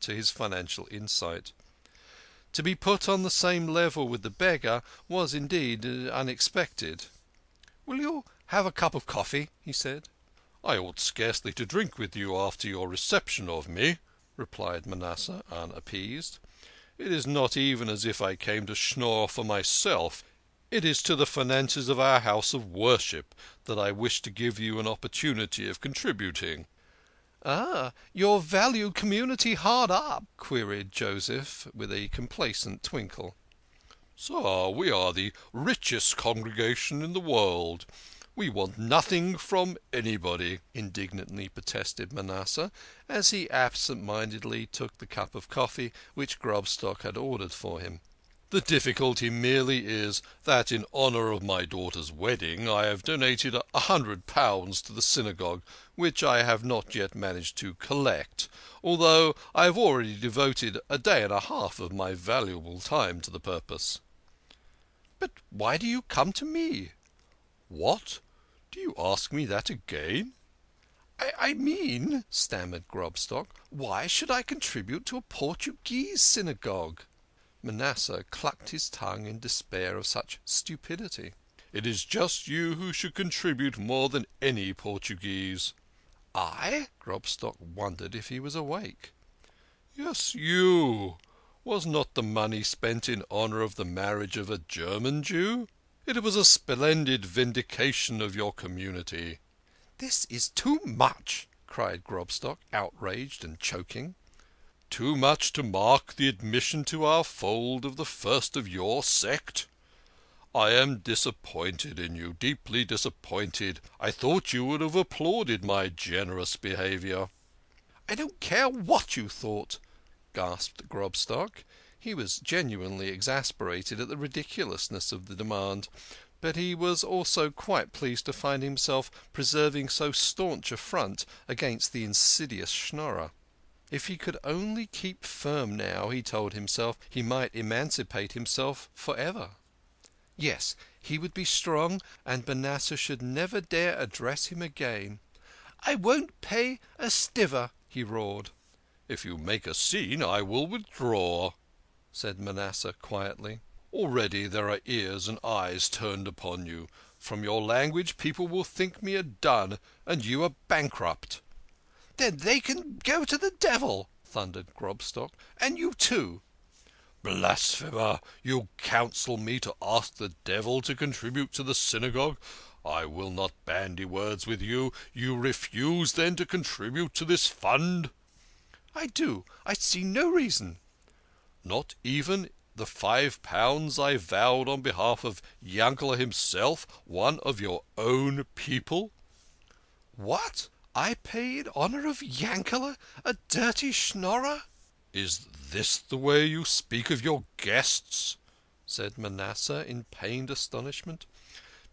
to his financial insight. To be put on the same level with the beggar was indeed unexpected. "Will you have a cup of coffee?" he said. "I ought scarcely to drink with you after your reception of me," replied Manasseh, unappeased. "It is not even as if I came to schnorr for myself. It is to the finances of our house of worship that I wish to give you an opportunity of contributing." "Ah, your valued community hard up?" queried Joseph, with a complacent twinkle. "Sir, we are the richest congregation in the world. We want nothing from anybody," indignantly protested Manasseh, as he absent-mindedly took the cup of coffee which Grobstock had ordered for him. "The difficulty merely is that in honour of my daughter's wedding I have donated £100 to the Synagogue, which I have not yet managed to collect, although I have already devoted a day and a half of my valuable time to the purpose." "But why do you come to me?" "What? Do you ask me that again?" I mean," stammered Grobstock, "why should I contribute to a Portuguese synagogue?" Manasseh clucked his tongue in despair of such stupidity. "It is just you who should contribute more than any Portuguese." "I?" Grobstock wondered if he was awake. "Yes, you. Was not the money spent in honour of the marriage of a German Jew? It was a splendid vindication of your community." "This is too much!" cried Grobstock, outraged and choking. "Too much to mark the admission to our fold of the first of your sect? I am disappointed in you, deeply disappointed. I thought you would have applauded my generous behaviour." "I don't care what you thought," gasped Grobstock. He was genuinely exasperated at the ridiculousness of the demand, but he was also quite pleased to find himself preserving so staunch a front against the insidious Schnorrer. If he could only keep firm now, he told himself, he might emancipate himself for ever. Yes, he would be strong, and Manasseh should never dare address him again. "I won't pay a stiver," he roared. "If you make a scene I will withdraw," said Manasseh quietly. "Already there are ears and eyes turned upon you. From your language people will think me a dun and you a bankrupt." "Then they can go to the devil," thundered Grobstock, "and you too." "Blasphemer! You counsel me to ask the devil to contribute to the Synagogue? I will not bandy words with you. You refuse, then, to contribute to this fund?" "I do. I see no reason." "Not even the £5 I vowed on behalf of Yankele himself, one of your own people?" "What? I pay in honour of Yankele, a dirty Schnorrer?" "Is this the way you speak of your guests?" said Manasseh in pained astonishment.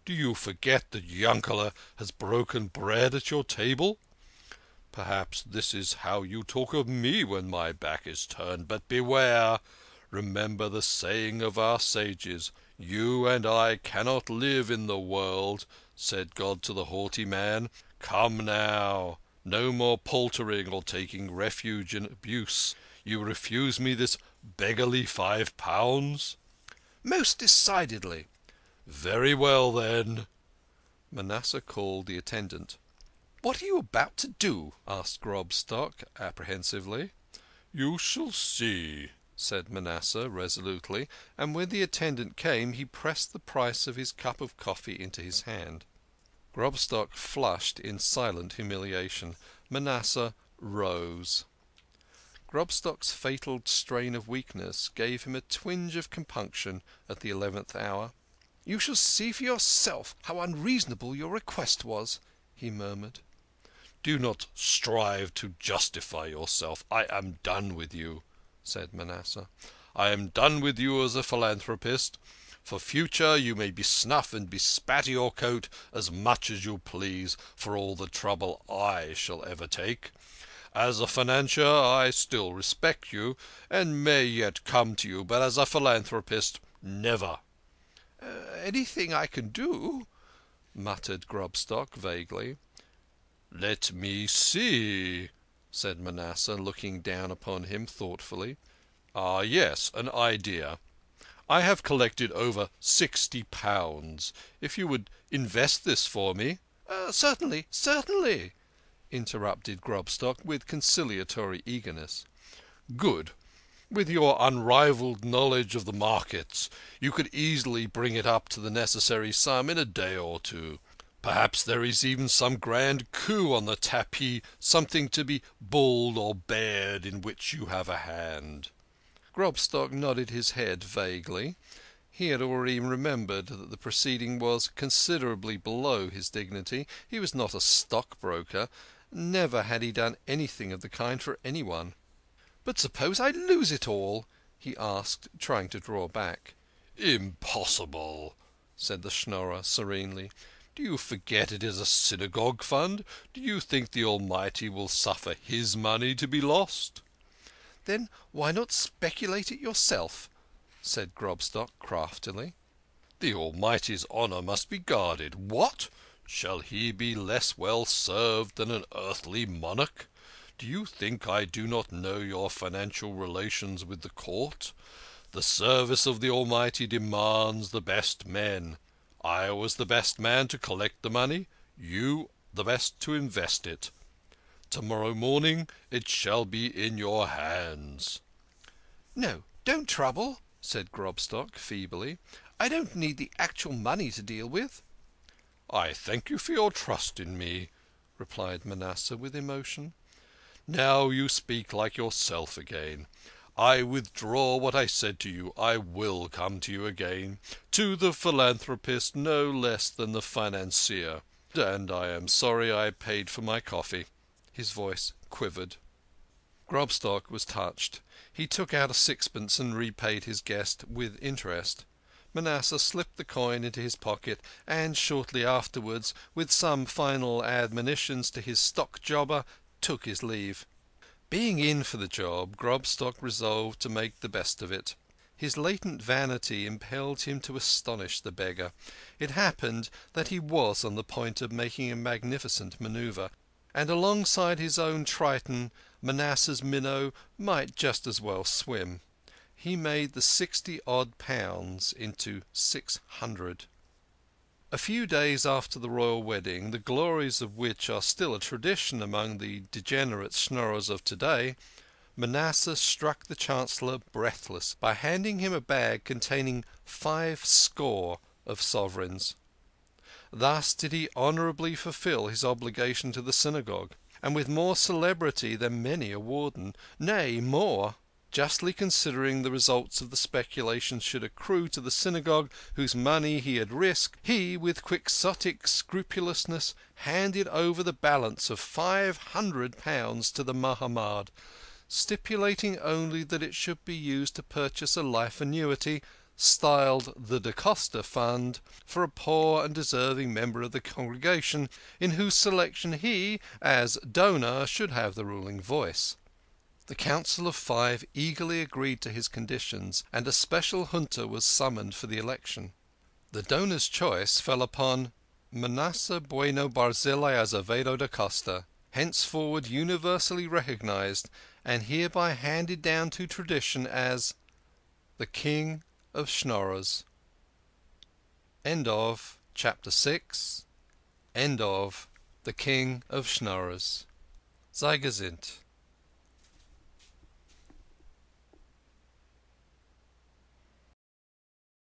"Do you forget that Yankele has broken bread at your table? Perhaps this is how you talk of me when my back is turned. But beware! Remember the saying of our sages, 'You and I cannot live in the world,' said God to the haughty man. Come now, no more paltering or taking refuge in abuse. You refuse me this beggarly £5?" "Most decidedly." "Very well, then." Manasseh called the attendant. "What are you about to do?" asked Grobstock apprehensively. "You shall see," said Manasseh resolutely, and when the attendant came he pressed the price of his cup of coffee into his hand. Grobstock flushed in silent humiliation. Manasseh rose. Grobstock's fatal strain of weakness gave him a twinge of compunction at the 11th hour. "You shall see for yourself how unreasonable your request was," he murmured. "Do not strive to justify yourself. I am done with you," said Manasseh. "I am done with you as a philanthropist. For future you may besnuff and bespatter your coat as much as you please for all the trouble I shall ever take. As a financier I still respect you, and may yet come to you, but as a philanthropist, never." "Anything I can do?" muttered Grobstock vaguely. "Let me see," said Manasseh, looking down upon him thoughtfully. "Ah, yes, an idea. I have collected over £60. If you would invest this for me—" "Certainly, certainly," interrupted Grobstock with conciliatory eagerness. "Good. With your unrivalled knowledge of the markets, you could easily bring it up to the necessary sum in a day or two. Perhaps there is even some grand coup on the tapis, something to be bulled or bared in which you have a hand." Grobstock nodded his head vaguely. He had already remembered that the proceeding was considerably below his dignity. He was not a stockbroker. Never had he done anything of the kind for anyone. "But suppose I lose it all?" he asked, trying to draw back. "Impossible," said the Schnorrer serenely. "Do you forget it is a Synagogue fund? Do you think the Almighty will suffer His money to be lost?" "Then why not speculate it yourself?" said Grobstock craftily. "The Almighty's honour must be guarded. What? Shall He be less well served than an earthly monarch? Do you think I do not know your financial relations with the court? The service of the Almighty demands the best men. I was the best man to collect the money, you the best to invest it. Tomorrow morning it shall be in your hands." "No, don't trouble," said Grobstock feebly. "I don't need the actual money to deal with." "I thank you for your trust in me," replied Manasseh with emotion. "Now you speak like yourself again. I withdraw what I said to you. I will come to you again, to the philanthropist no less than the financier. And I am sorry I paid for my coffee." His voice quivered. Grobstock was touched. He took out a sixpence and repaid his guest with interest. Manasseh slipped the coin into his pocket, and shortly afterwards, with some final admonitions to his stock jobber, took his leave. Being in for the job, Grobstock resolved to make the best of it. His latent vanity impelled him to astonish the beggar. It happened that he was on the point of making a magnificent manoeuvre, and alongside his own Triton, Manasseh's minnow might just as well swim. He made the £60-odd into 600. A few days after the royal wedding, the glories of which are still a tradition among the degenerate Schnorrers of to-day, Manasseh struck the Chancellor breathless by handing him a bag containing 50 of sovereigns. Thus did he honourably fulfil his obligation to the Synagogue, and with more celebrity than many a warden, nay, more. Justly considering the results of the speculation should accrue to the Synagogue whose money he had risked, he, with quixotic scrupulousness, handed over the balance of £500 to the Mahamad, stipulating only that it should be used to purchase a life annuity, styled the Da Costa Fund, for a poor and deserving member of the congregation, in whose selection he, as donor, should have the ruling voice. The Council of Five eagerly agreed to his conditions, and a special junta was summoned for the election. The donor's choice fell upon Manasseh Bueno Barzillai Azevedo da Costa, henceforward universally recognized and hereby handed down to tradition as the King of Schnorrers. End of Chapter 6. End of The King of Schnorrers. Sei gesinnt.